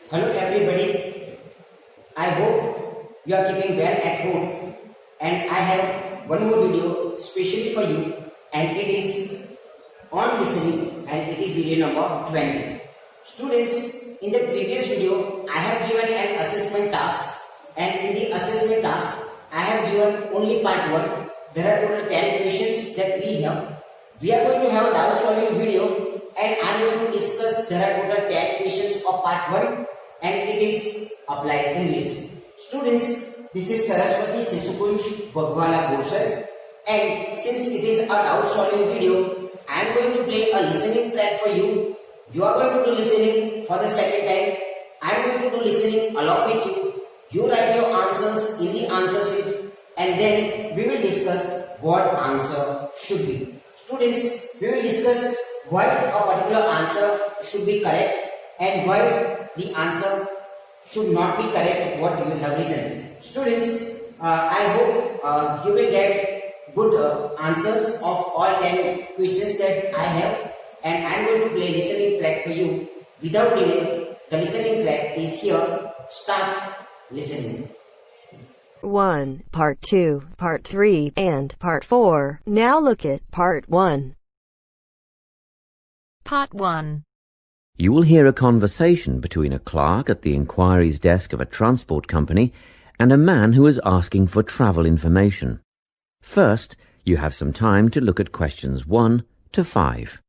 Hello everybody, I hope you are keeping well at home, and I have one more video specially for you, and it is on listening, and it is video number 20. Students, in the previous video I have given an assessment task, and in the assessment task I have given only part 1. There are total 10 questions that we have. We are going to have a doubt solving video, and I am going to discuss there are total 10 questions of part 1, and it is applied English. Students, this is Saraswati Sisukunj Bagwala Bhushan, and since it is a doubt solving video, I am going to play a listening track for you. You are going to do listening for the second time. I am going to do listening along with you. You write your answers in the answer sheet, and then we will discuss what answer should be. Students, we will discuss why a particular answer should be correct and why the answer should not be correct what you have written. Students, I hope you will get good answers of all 10 questions that I have, and I am going to play listening track for you. Without delay, the listening track is here. Start listening. 1, Part 2, Part 3, and Part 4. Now look at Part 1. Part 1. You will hear a conversation between a clerk at the inquiries desk of a transport company and a man who is asking for travel information. First, you have some time to look at questions 1 to 5.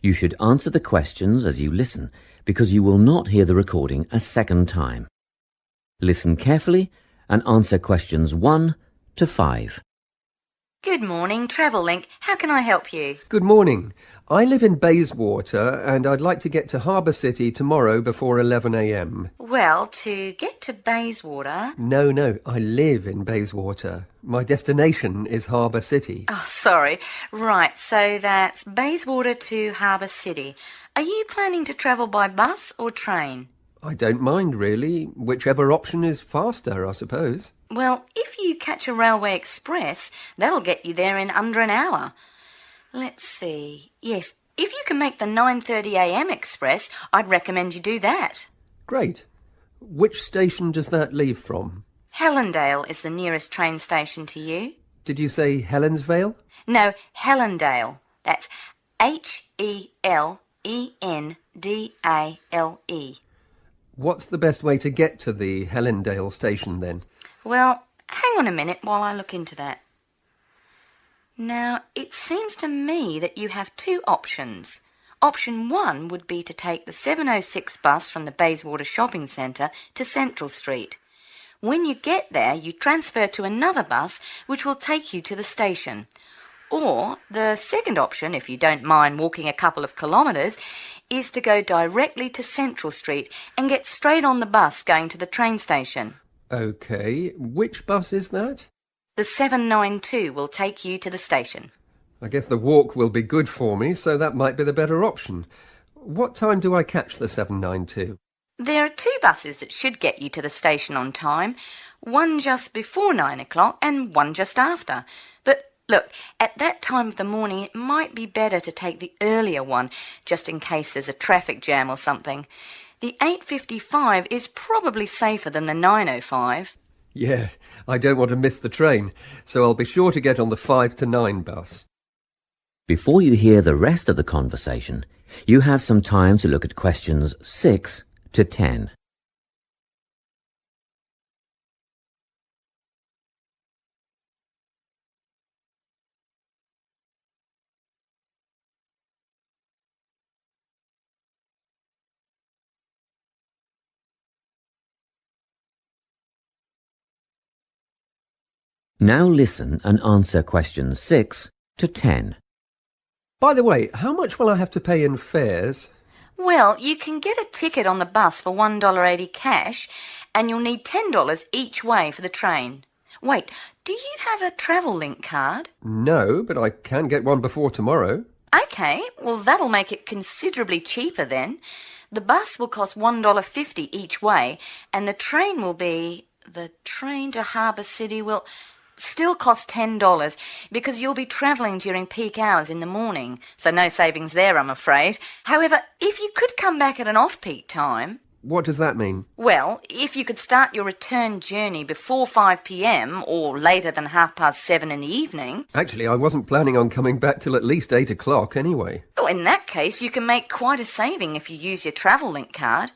You should answer the questions as you listen, because you will not hear the recording a second time. Listen carefully and answer questions 1 to 5. Good morning, Travellink. How can I help you? Good morning. I live in Bayswater and I'd like to get to Harbour City tomorrow before 11 a.m. Well, to get to Bayswater... No, I live in Bayswater. My destination is Harbour City. Oh, sorry. Right, so that's Bayswater to Harbour City. Are you planning to travel by bus or train? I don't mind, really. Whichever option is faster, I suppose. Well, if you catch a railway express, that'll get you there in under an hour. Let's see. Yes, if you can make the 9:30 a.m. express, I'd recommend you do that. Great. Which station does that leave from? Helendale is the nearest train station to you. Did you say Helensvale? No, Helendale. That's Helendale. What's the best way to get to the Helendale station then? Well, hang on a minute while I look into that. Now, it seems to me that you have two options. Option 1 would be to take the 7:06 bus from the Bayswater Shopping Centre to Central Street. When you get there, you transfer to another bus which will take you to the station. Or the second option, if you don't mind walking a couple of kilometres, is to go directly to Central Street and get straight on the bus going to the train station. OK. Which bus is that? The 792 will take you to the station. I guess the walk will be good for me, so that might be the better option. What time do I catch the 792? There are two buses that should get you to the station on time, one just before 9 o'clock and one just after. But look, at that time of the morning it might be better to take the earlier one, just in case there's a traffic jam or something. The 8:55 is probably safer than the 9:05. Yeah, I don't want to miss the train, so I'll be sure to get on the 5 to 9 bus. Before you hear the rest of the conversation, you have some time to look at questions 6 to 10. Now listen and answer questions 6 to 10. By the way, how much will I have to pay in fares? Well, you can get a ticket on the bus for $1.80 cash, and you'll need $10 each way for the train. Wait, do you have a Travellink card? No, but I can get one before tomorrow. Okay, well that'll make it considerably cheaper then. The bus will cost $1.50 each way, and the train to Harbour City will still cost $10 because you'll be travelling during peak hours in the morning, so no savings there, I'm afraid. However, if you could come back at an off-peak time... What does that mean? Well, if you could start your return journey before 5 p.m. or later than 7:30 in the evening... Actually, I wasn't planning on coming back till at least 8 o'clock anyway. Oh, in that case, you can make quite a saving if you use your Travel-Link card.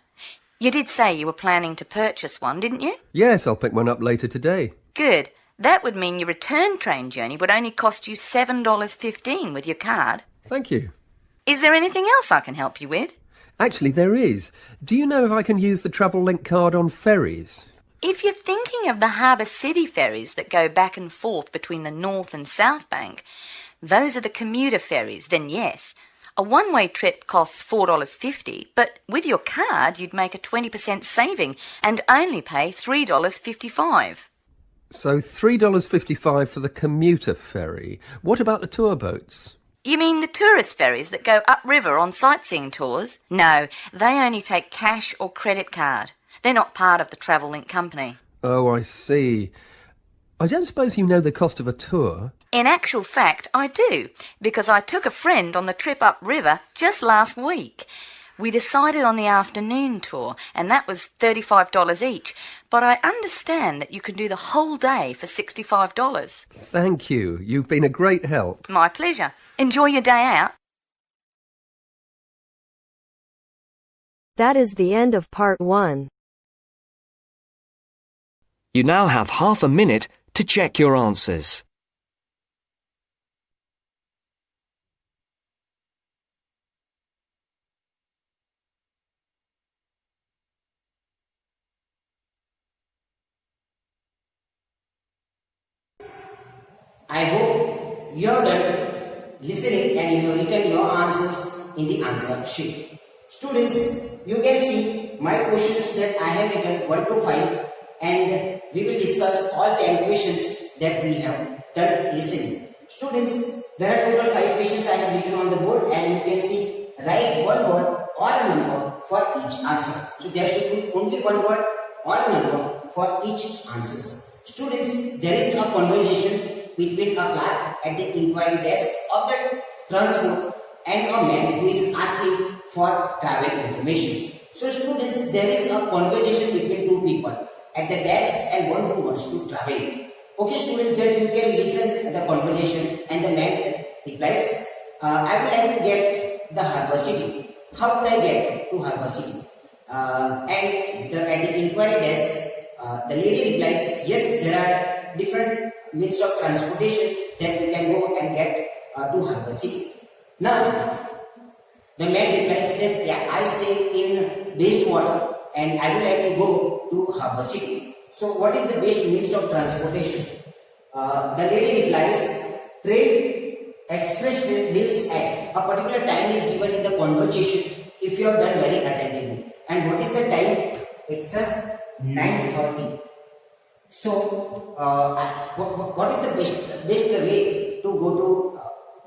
You did say you were planning to purchase one, didn't you? Yes, I'll pick one up later today. Good. That would mean your return train journey would only cost you $7.15 with your card. Thank you. Is there anything else I can help you with? Actually, there is. Do you know if I can use the Travel-Link card on ferries? If you're thinking of the Harbour City ferries that go back and forth between the North and South Bank, those are the commuter ferries, then yes. A one-way trip costs $4.50, but with your card you'd make a 20% saving and only pay $3.55. So $3.55 for the commuter ferry. What about the tour boats? You mean the tourist ferries that go upriver on sightseeing tours? No, they only take cash or credit card. They're not part of the Travel-Link company. Oh, I see. I don't suppose you know the cost of a tour? In actual fact, I do, because I took a friend on the trip upriver just last week. We decided on the afternoon tour, and that was $35 each, but I understand that you can do the whole day for $65. Thank you. You've been a great help. My pleasure. Enjoy your day out. That is the end of part 1. You now have half a minute to check your answers. I hope you have done listening and you have written your answers in the answer sheet. Students, you can see my questions that I have written 1 to 5, and we will discuss all 10 questions that we have done listening. Students, there are total 5 questions I have written on the board, and you can see write one word or a number for each answer. So there should be only one word or a number for each answers. Students, there is a conversation between a clerk at the inquiry desk of the transport and a man who is asking for travel information. So students, there is a conversation between two people at the desk and one who wants to travel. Okay students, then you can listen to the conversation, and the man replies, I would like to get the Harbour City. How would I get to Harbour City? And at the inquiry desk, the lady replies, yes, there are different means of transportation that you can go and get to Harbour City. Now, the man replies that yeah, I stay in Bayswater and I would like to go to Harbour City. So, what is the best means of transportation? The lady replies, train express train leaves at a particular time is given in the conversation if you have done very attentively. And what is the time? It's 9:40. So, what is the best way to go to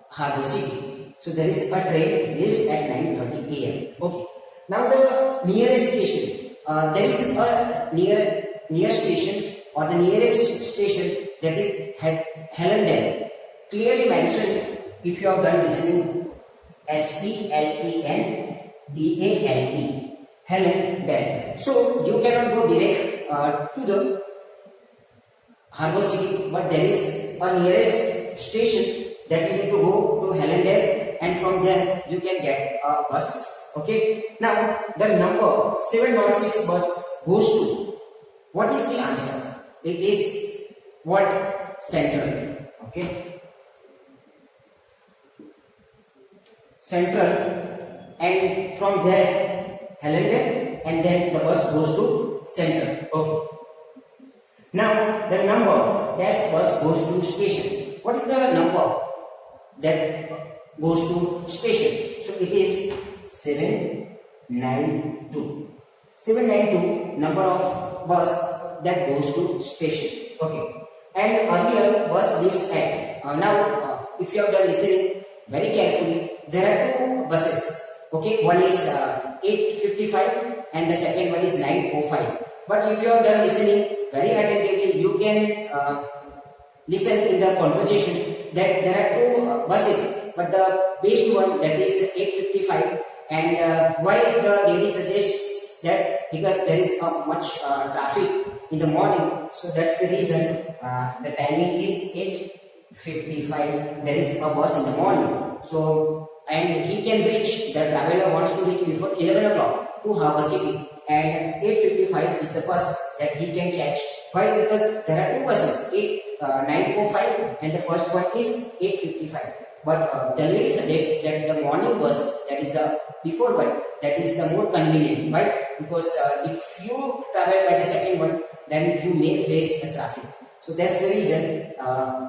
Harbour City? So, there is a train leaves at 9:30 a.m. Okay. Now, the nearest station. There is a near station, or the nearest station, that is Helendale. Clearly mentioned if you have done listening, H-E-L-E-N-D-A-L-E, Helendale. So you cannot go direct to the Harbour City, but there is a nearest station that you need to go to Helendale, and from there you can get a bus. Okay. Now the number 706 bus goes to, what is the answer? It is what? Central. Okay. Central, and from there Helendale, and then the bus goes to Central. Okay. Now the number dash bus goes to station. What is the number that goes to station? So it is 792. 792 number of bus that goes to station. Okay. And earlier bus leaves at. Now if you have done listening very carefully, there are two buses. Okay, one is 8:55 and the second one is 9:05. But if you have done listening very attentively, you can listen in the conversation that there are two buses, but the best one, that is 8:55, and why the lady suggests that because there is much traffic in the morning, so that's the reason the timing is 8:55. There is a bus in the morning, so and he can reach, the traveler wants to reach before 11 o'clock to Harbour City, and 8:55 is the bus that he can catch. Why? Because there are two buses, 9:05 and the first one is 8:55. But the lady suggests that the morning bus, that is the before one, that is the more convenient. Why? Because if you travel by the second one, then you may face the traffic. So that's the reason.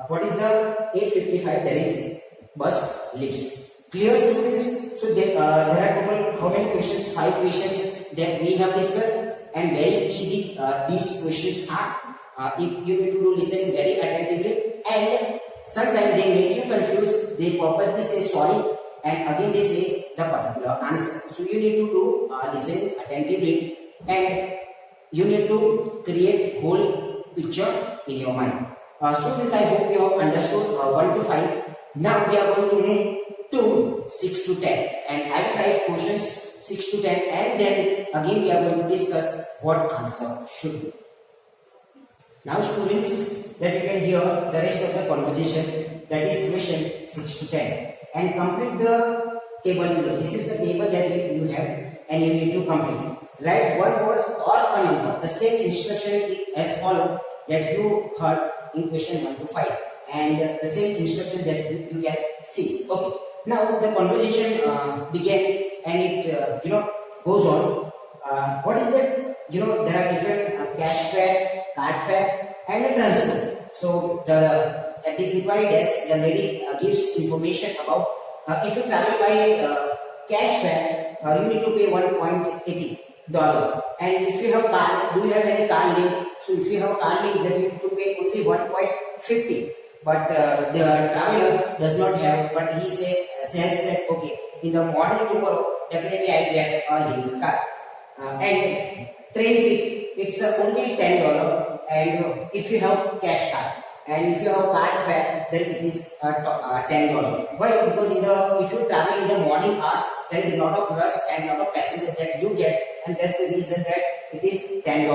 What is the 8:55? There is bus leaves. Clear, students? So there are total how many questions? 5 questions that we have discussed, and very easy these questions are. If you need to do listen very attentively, and sometimes they make you confused. They purposely say sorry, and again they say the particular answer. So you need to do listen attentively, and you need to create whole picture in your mind. Students, I hope you have understood 1 to 5. Now we are going to move to 6 to 10, and I will write questions 6 to 10, and then again we are going to discuss what answer should be. Now students, that you can hear the rest of the conversation, that is question 6 to 10, and complete the table below. This is the table that you have, and you need to complete. Write one word or a number. The same instruction as follows that you heard in question 1 to 5, and the same instruction that you can see. Okay. Now the conversation began, and it goes on. What is that? There are different cash fare, card fare, and a transfer. So at the inquiry desk, the lady gives information about if you travel by cash fare, you need to pay $1.80, and if you have card, do you have any card link? So if you have card link, then you need to pay only $1.50. But the traveler does not have, but he says that okay, in the morning tomorrow, definitely I will get a link card. And train ticket, it's only $10, and if you have cash card, and if you have card fare, then it is $10. Why? Because if you travel in the morning hours, there is a lot of rush and a lot of passengers that you get, and that's the reason that it is $10.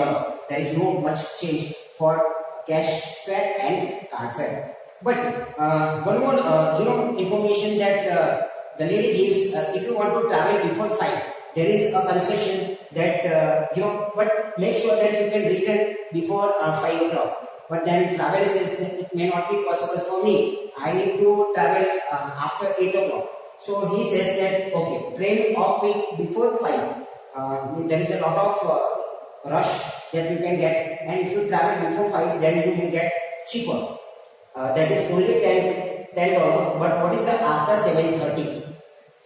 There is no much change for cash fare and card fare. But one more information that the lady gives, if you want to travel before 5, there is a concession that but make sure that you can return before 5 o'clock. But then traveler says that it may not be possible for me. I need to travel after 8 o'clock. So he says that okay, train off peak before 5. There is a lot of rush that you can get, and if you travel before 5, then you may get cheaper. That is only $10. But what is the after 7:30?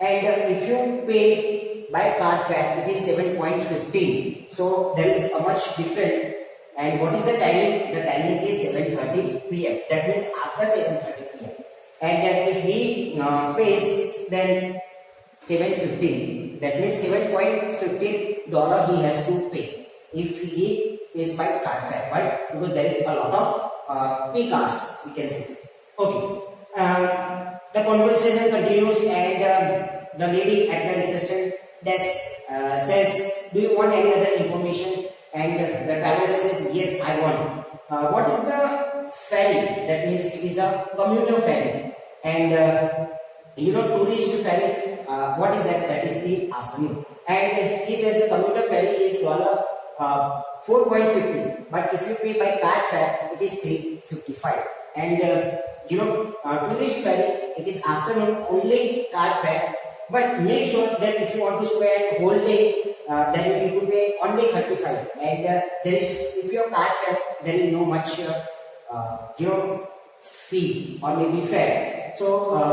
And if you pay by card fare, it is 7.15. So there is a much different. And what is the timing? The timing is 7:30 p.m. That means after 7:30 p.m. And if he pays, then 7.15. That means $7.15 he has to pay if he pays by card fare. Why? Because there is a lot of peak hours, we can see. Okay. The conversation continues, and the lady at the reception desk says, "Do you want any other information?" And the traveler says, "Yes, I want." What is the ferry? That means it is a commuter ferry, and tourist ferry. What is that? That is the afternoon. And he says the commuter ferry is $4.50, but if you pay by card fare, it is $3.55. And tourist ferry, it is afternoon only card fare. But make sure that if you want to spend whole day, then you need to pay only $35. And if you have card fare, there is no much fee or maybe fare. So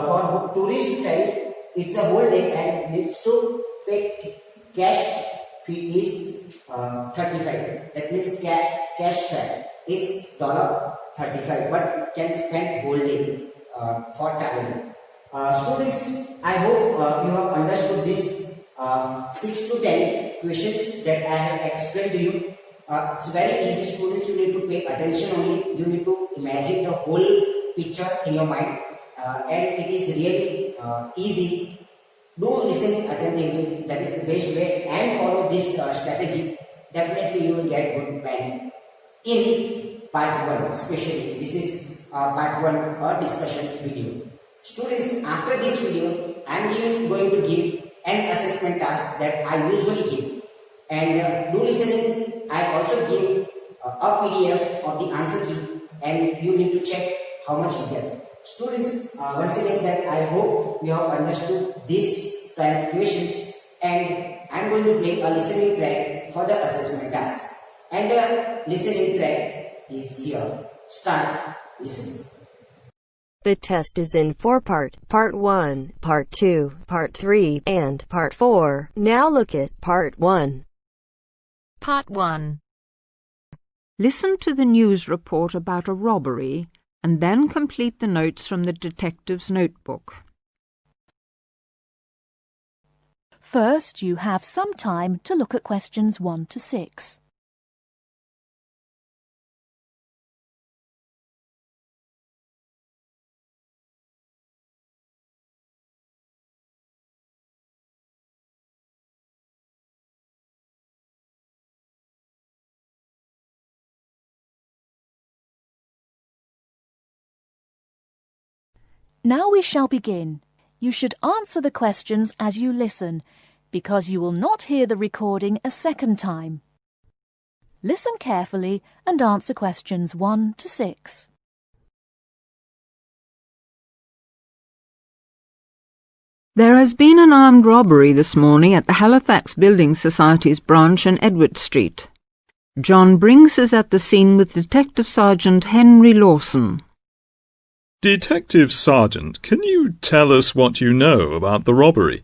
for tourist ferry, it's a whole day and needs to pay cash fee is $35. That means cash fare is $35, but you can spend whole day for traveling. Students, I hope you have understood this 6 to 10 questions that I have explained to you. It's very easy, students. You need to pay attention only. You need to imagine the whole picture in your mind, and it is really easy. Do listen attentively. That is the best way, and follow this strategy. Definitely, you will get good band. In part 1, especially, this is part 1 discussion video. Students, after this video, I am going to give an assessment task that I usually give. And do listen, I also give a PDF of the answer key, and you need to check how much you get. Students, once again, that I hope you have understood these 12 questions, and I am going to play a listening track for the assessment task. And the listening track is here. Start listening. The test is in 4 parts: Part 1, Part 2, Part 3, and Part 4. Now look at Part 1. Part 1. Listen to the news report about a robbery and then complete the notes from the detective's notebook. First, you have some time to look at questions 1 to 6. Now we shall begin. You should answer the questions as you listen, because you will not hear the recording a second time. Listen carefully and answer questions 1 to 6. There has been an armed robbery this morning at the Halifax Building Society's branch on Edward Street. John Briggs is at the scene with Detective Sergeant Henry Lawson. Detective Sergeant, can you tell us what you know about the robbery?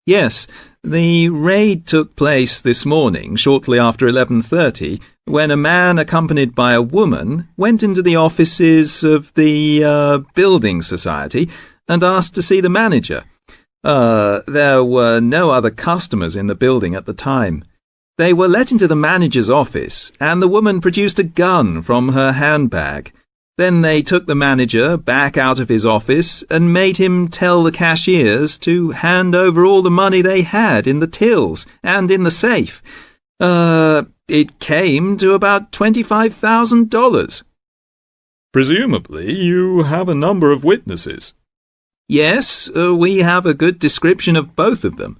Yes, the raid took place this morning shortly after 11:30 when a man accompanied by a woman went into the offices of the Building Society and asked to see the manager. There were no other customers in the building at the time. They were let into the manager's office and the woman produced a gun from her handbag. Then they took the manager back out of his office and made him tell the cashiers to hand over all the money they had in the tills and in the safe. It came to about $25,000. Presumably you have a number of witnesses. Yes, we have a good description of both of them.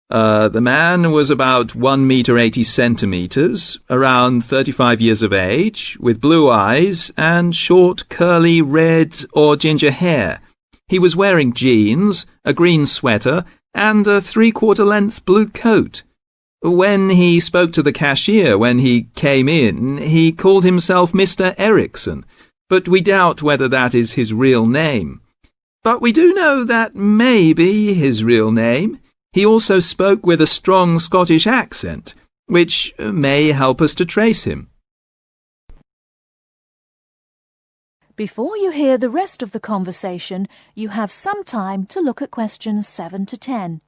The man was about 1 meter 80 centimeters, around 35 years of age, with blue eyes and short, curly, red or ginger hair. He was wearing jeans, a green sweater, and a 3/4 length blue coat. When he spoke to the cashier when he came in, he called himself Mr. Erickson, but we doubt whether that is his real name. But we do know that may be his real name. He also spoke with a strong Scottish accent, which may help us to trace him. Before you hear the rest of the conversation, you have some time to look at questions 7 to 10.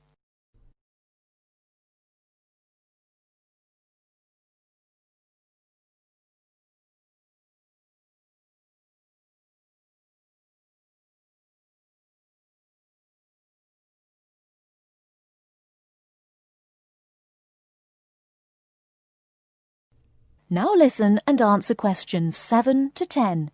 Now listen and answer questions 7 to 10.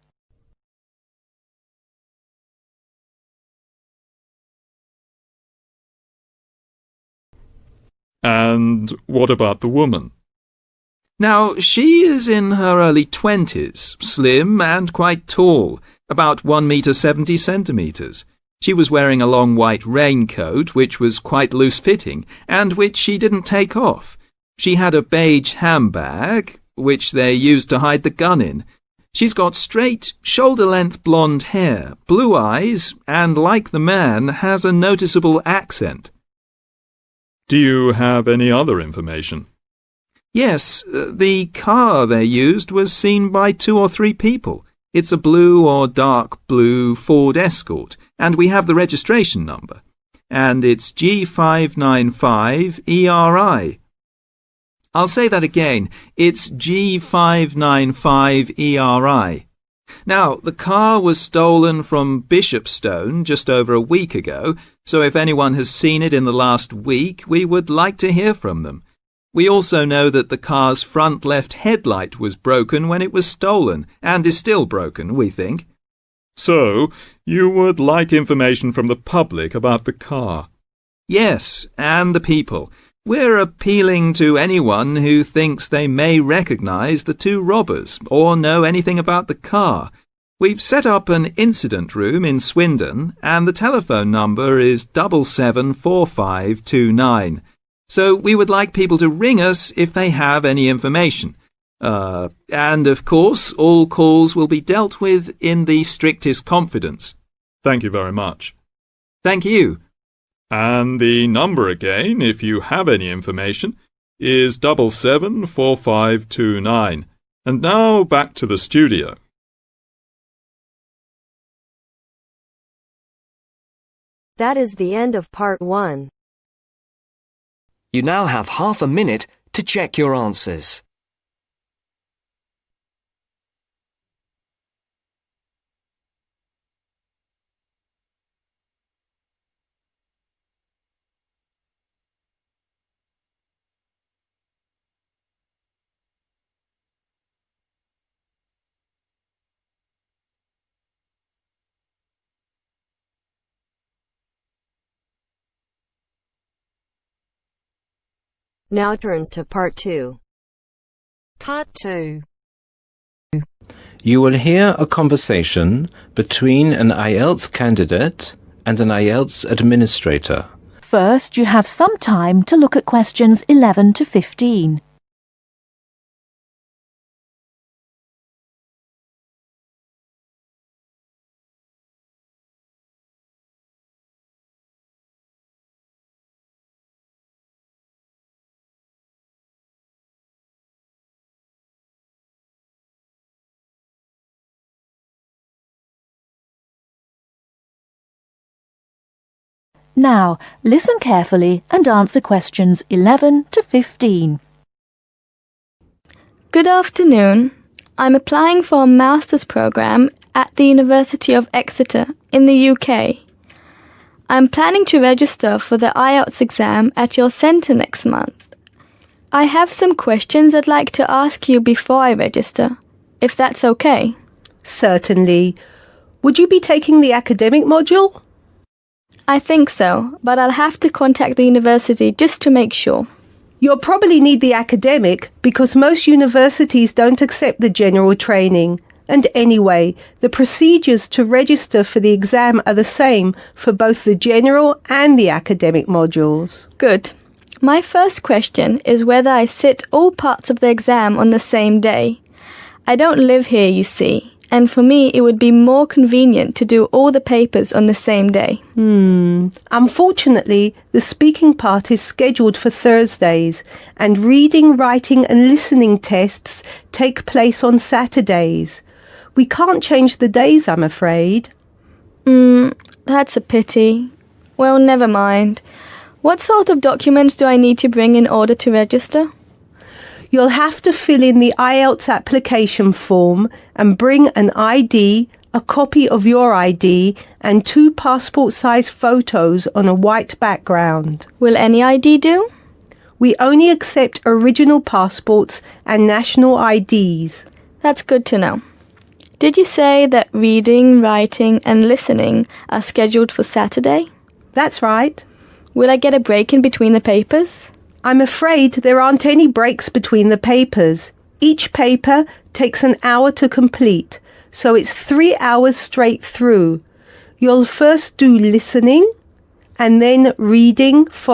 And what about the woman? Now, she is in her early 20s, slim and quite tall, about 1 meter 70 centimeters. She was wearing a long white raincoat, which was quite loose-fitting, and which she didn't take off. She had a beige handbag, which they used to hide the gun in. She's got straight, shoulder-length blonde hair, blue eyes, and like the man, has a noticeable accent. Do you have any other information? Yes, the car they used was seen by 2 or 3 people. It's a blue or dark blue Ford Escort, and we have the registration number. And it's G595ERI. I'll say that again. It's G595ERI. Now, the car was stolen from Bishopstone just over a week ago, so if anyone has seen it in the last week, we would like to hear from them. We also know that the car's front left headlight was broken when it was stolen, and is still broken, we think. So, you would like information from the public about the car? Yes, and the people. We're appealing to anyone who thinks they may recognise the two robbers or know anything about the car. We've set up an incident room in Swindon, and the telephone number is 774529. So we would like people to ring us if they have any information. And of course, all calls will be dealt with in the strictest confidence. Thank you very much. Thank you. And the number again, if you have any information, is 774529. And now back to the studio. That is the end of part 1. You now have half a minute to check your answers. Now turns to part 2. Part 2. You will hear a conversation between an IELTS candidate and an IELTS administrator. First, you have some time to look at questions 11 to 15. Now, listen carefully and answer questions 11 to 15. Good afternoon. I'm applying for a master's program at the University of Exeter in the UK. I'm planning to register for the IELTS exam at your centre next month. I have some questions I'd like to ask you before I register, if that's okay. Certainly. Would you be taking the academic module? I think so, but I'll have to contact the university just to make sure. You'll probably need the academic because most universities don't accept the general training. And anyway, the procedures to register for the exam are the same for both the general and the academic modules. Good. My first question is whether I sit all parts of the exam on the same day. I don't live here, you see, and for me it would be more convenient to do all the papers on the same day. Unfortunately, the speaking part is scheduled for Thursdays, and reading, writing and listening tests take place on Saturdays. We can't change the days, I'm afraid. That's a pity. Well, never mind. What sort of documents do I need to bring in order to register? You'll have to fill in the IELTS application form and bring an ID, a copy of your ID, and 2 passport-size photos on a white background. Will any ID do? We only accept original passports and national IDs. That's good to know. Did you say that reading, writing and listening are scheduled for Saturday? That's right. Will I get a break in between the papers? I'm afraid there aren't any breaks between the papers. Each paper takes an hour to complete, so it's 3 hours straight through. You'll first do listening and then reading,